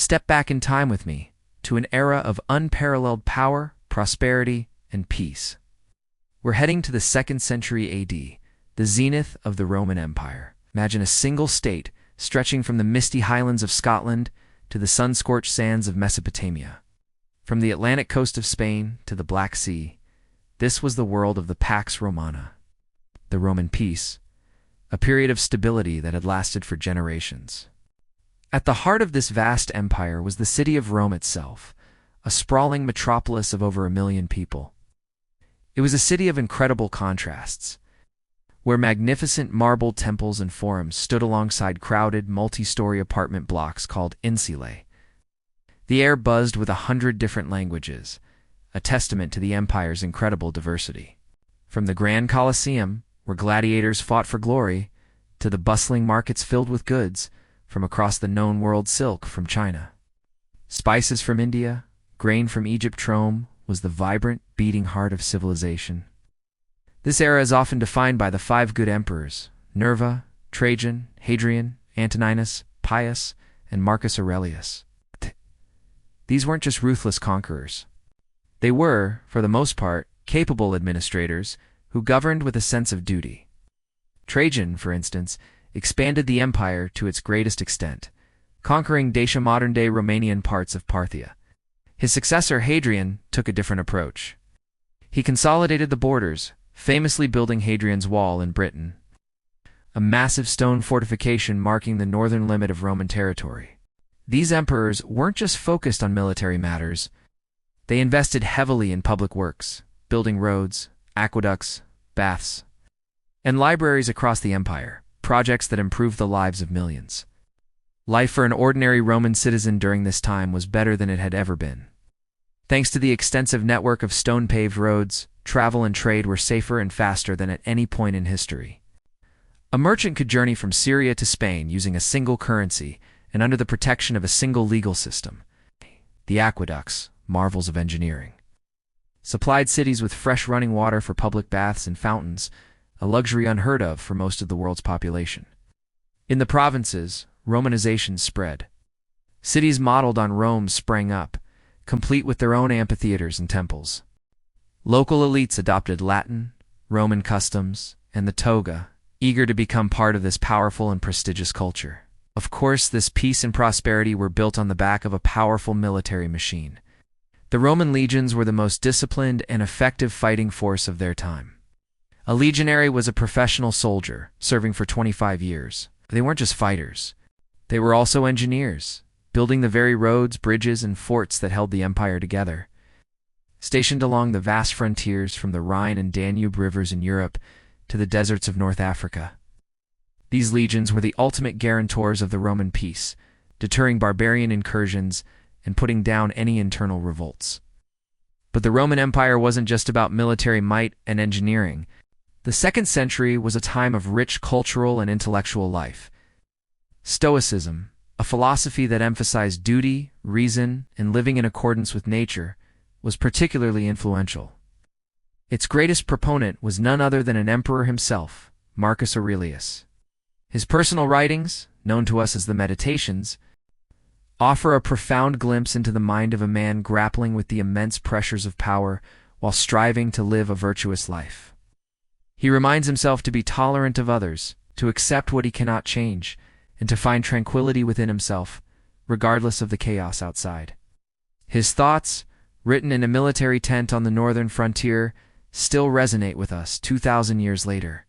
Step back in time with me to an era of unparalleled power, prosperity, and peace. We're heading to the 2nd century AD, the zenith of the Roman Empire. Imagine a single state stretching from the misty highlands of Scotland to the sun-scorched sands of Mesopotamia. From the Atlantic coast of Spain to the Black Sea, this was the world of the Pax Romana, the Roman peace, a period of stability that had lasted for generations. At the heart of this vast empire was the city of Rome itself, a sprawling metropolis of over 1 million people. It was a city of incredible contrasts, where magnificent marble temples and forums stood alongside crowded, multi-story apartment blocks called insulae. The air buzzed with 100 different languages, a testament to the empire's incredible diversity. From the Grand Colosseum, where gladiators fought for glory, to the bustling markets filled with goods from across the known world, silk from China, spices from India, grain from Egypt, Rome was the vibrant, beating heart of civilization. This era is often defined by the 5 good emperors: Nerva, Trajan, Hadrian, Antoninus, Pius, and Marcus Aurelius. These weren't just ruthless conquerors. They were, for the most part, capable administrators who governed with a sense of duty. Trajan, for instance, expanded the empire to its greatest extent, conquering Dacia, modern-day Romanian parts of Parthia. His successor, Hadrian, took a different approach. He consolidated the borders, famously building Hadrian's Wall in Britain, a massive stone fortification marking the northern limit of Roman territory. These emperors weren't just focused on military matters. They invested heavily in public works, building roads, aqueducts, baths, and libraries across the empire, projects that improved the lives of millions. Life for an ordinary Roman citizen during this time was better than it had ever been. Thanks to the extensive network of stone-paved roads, travel and trade were safer and faster than at any point in history. A merchant could journey from Syria to Spain using a single currency and under the protection of a single legal system. The aqueducts, marvels of engineering, supplied cities with fresh running water for public baths and fountains, a luxury unheard of for most of the world's population. In the provinces, Romanization spread. Cities modeled on Rome sprang up, complete with their own amphitheaters and temples. Local elites adopted Latin, Roman customs, and the toga, eager to become part of this powerful and prestigious culture. Of course, this peace and prosperity were built on the back of a powerful military machine. The Roman legions were the most disciplined and effective fighting force of their time. A legionary was a professional soldier, serving for 25 years. They weren't just fighters. They were also engineers, building the very roads, bridges, and forts that held the empire together. Stationed along the vast frontiers from the Rhine and Danube rivers in Europe to the deserts of North Africa. These legions were the ultimate guarantors of the Roman peace, deterring barbarian incursions and putting down any internal revolts. But the Roman Empire wasn't just about military might and engineering. The 2nd century was a time of rich cultural and intellectual life. Stoicism, a philosophy that emphasized duty, reason, and living in accordance with nature, was particularly influential. Its greatest proponent was none other than an emperor himself, Marcus Aurelius. His personal writings, known to us as the Meditations, offer a profound glimpse into the mind of a man grappling with the immense pressures of power while striving to live a virtuous life. He reminds himself to be tolerant of others, to accept what he cannot change, and to find tranquility within himself, regardless of the chaos outside. His thoughts, written in a military tent on the northern frontier, still resonate with us 2,000 years later.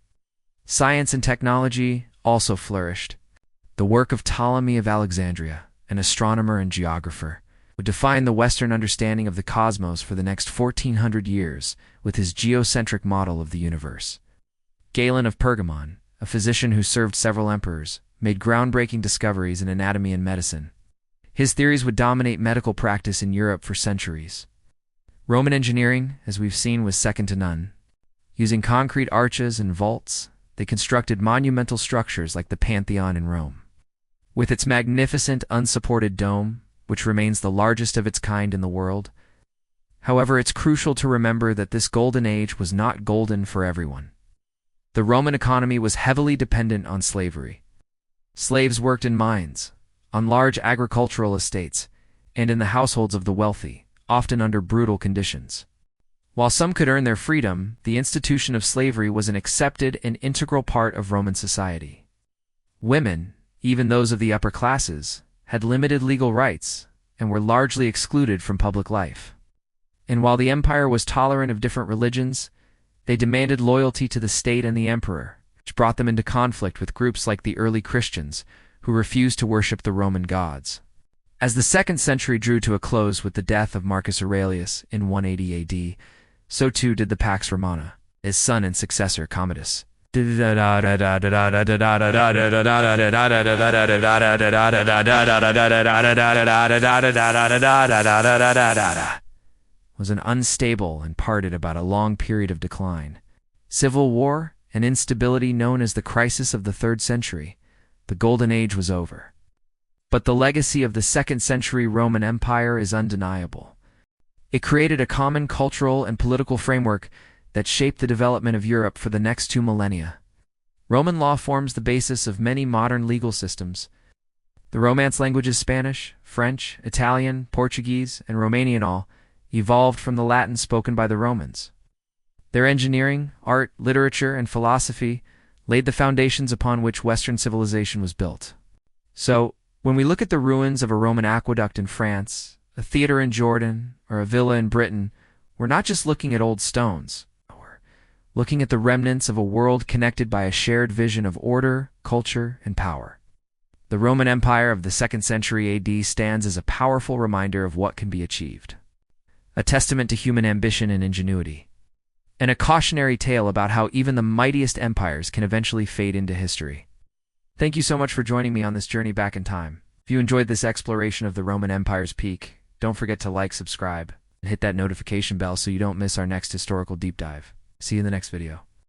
Science and technology also flourished. The work of Ptolemy of Alexandria, an astronomer and geographer, would define the Western understanding of the cosmos for the next 1,400 years with his geocentric model of the universe. Galen of Pergamon, a physician who served several emperors, made groundbreaking discoveries in anatomy and medicine. His theories would dominate medical practice in Europe for centuries. Roman engineering, as we've seen, was second to none. Using concrete arches and vaults, they constructed monumental structures like the Pantheon in Rome. With its magnificent unsupported dome, which remains the largest of its kind in the world. However, it's crucial to remember that this golden age was not golden for everyone. The Roman economy was heavily dependent on slavery. Slaves worked in mines, on large agricultural estates, and in the households of the wealthy, often under brutal conditions. While some could earn their freedom, the institution of slavery was an accepted and integral part of Roman society. Women, even those of the upper classes, had limited legal rights and were largely excluded from public life. And while the empire was tolerant of different religions, they demanded loyalty to the state and the emperor, which brought them into conflict with groups like the early Christians, who refused to worship the Roman gods. As the 2nd century drew to a close with the death of Marcus Aurelius in 180 AD, so too did the Pax Romana, his son and successor Commodus. Was an unstable and parted about a long period of decline. Civil war and instability known as the crisis of the 3rd century, the Golden Age was over. But the legacy of the 2nd century Roman Empire is undeniable. It created a common cultural and political framework that shaped the development of Europe for the next 2 millennia. Roman law forms the basis of many modern legal systems. The Romance languages Spanish, French, Italian, Portuguese, and Romanian all evolved from the Latin spoken by the Romans. Their engineering, art, literature, and philosophy laid the foundations upon which Western civilization was built. So, when we look at the ruins of a Roman aqueduct in France, a theater in Jordan, or a villa in Britain, we're not just looking at old stones. We're looking at the remnants of a world connected by a shared vision of order, culture, and power. The Roman Empire of the 2nd century AD stands as a powerful reminder of what can be achieved. A testament to human ambition and ingenuity, and a cautionary tale about how even the mightiest empires can eventually fade into history. Thank you so much for joining me on this journey back in time. If you enjoyed this exploration of the Roman Empire's peak, don't forget to like, subscribe, and hit that notification bell so you don't miss our next historical deep dive. See you in the next video.